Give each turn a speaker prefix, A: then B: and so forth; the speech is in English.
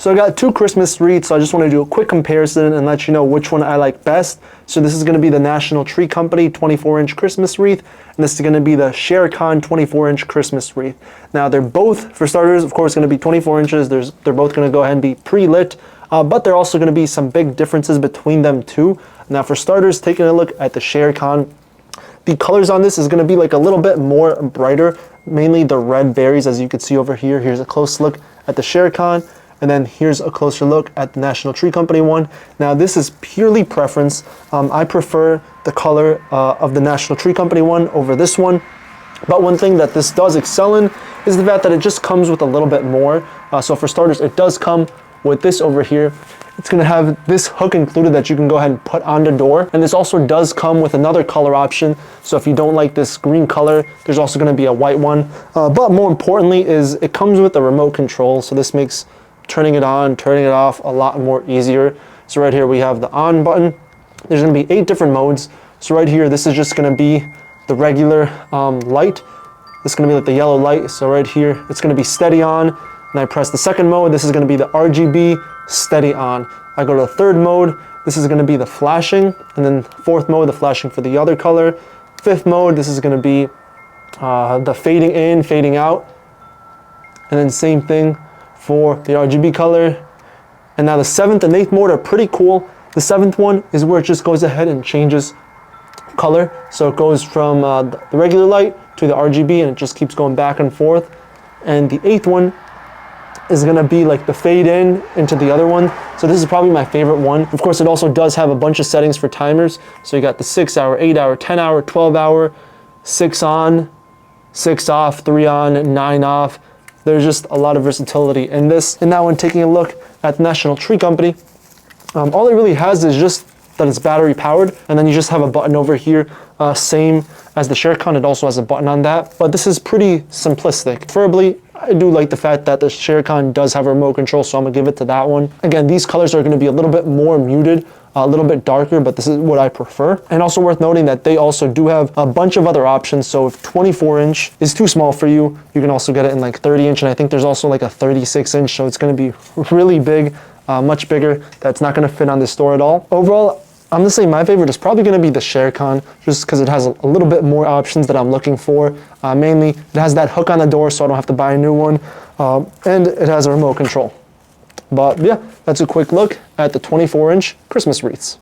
A: So I got two Christmas wreaths, so I just want to do a quick comparison and let you know which one I like best. So this is going to be the National Tree Company 24-inch Christmas wreath, and this is going to be the SharCon 24-inch Christmas wreath. Now they're both, for starters, of course, going to be 24 inches. They're both going to go ahead and be pre-lit, but there are also going to be some big differences between them too. Now for starters, taking a look at the SharCon, the colors on this is going to be like a little bit more brighter, mainly the red berries, as you can see over here. Here's a close look at the SharCon. And then here's a closer look at the National Tree Company one. Now this is purely preference. I prefer the color of the National Tree Company one over this one. But one thing that this does excel in is the fact that it just comes with a little bit more. So for starters, it does come with this over here. It's gonna have this hook included that you can go ahead and put on the door. And this also does come with another color option. So if you don't like this green color, there's also gonna be a white one. But more importantly is it comes with a remote control. So this makes turning it on, turning it off a lot more easier. So right here we have the on button. There's going to be 8 different modes. So right here, this is just going to be the regular light. This is going to be like the yellow light. So right here, it's going to be steady on. And I press the second mode. This is going to be the RGB steady on. I go to the third mode. This is going to be the flashing. And then fourth mode, the flashing for the other color. Fifth mode, this is going to be the fading in, fading out. And then same thing for the RGB color. And now the 7th and 8th mode are pretty cool. The 7th one is where it just goes ahead and changes color. So it goes from the regular light to the RGB and it just keeps going back and forth. And the 8th one is gonna be like the fade in into the other one. So this is probably my favorite one. Of course, it also does have a bunch of settings for timers. So you got the 6 hour, 8 hour, 10 hour, 12 hour, 6 on, 6 off, 3 on, 9 off. There's just a lot of versatility in this. And now when taking a look at the National Tree Company, all it really has is just that it's battery powered. And then you just have a button over here, same as the SharCon, it also has a button on that. But this is pretty simplistic. Preferably, I do like the fact that the SharCon does have a remote control, so I'm gonna give it to that one. Again, these colors are gonna be a little bit more muted, a little bit darker, but this is what I prefer. And also worth noting that they also do have a bunch of other options. So if 24-inch is too small for you, you can also get it in like 30-inch. And I think there's also like a 36-inch. So it's gonna be really big, much bigger. That's not gonna fit on this store at all. Overall, I'm gonna say my favorite is probably gonna be the SharCon, just because it has a little bit more options that I'm looking for. Mainly, it has that hook on the door, so I don't have to buy a new one. And it has a remote control. But yeah, that's a quick look at the 24-inch Christmas wreaths.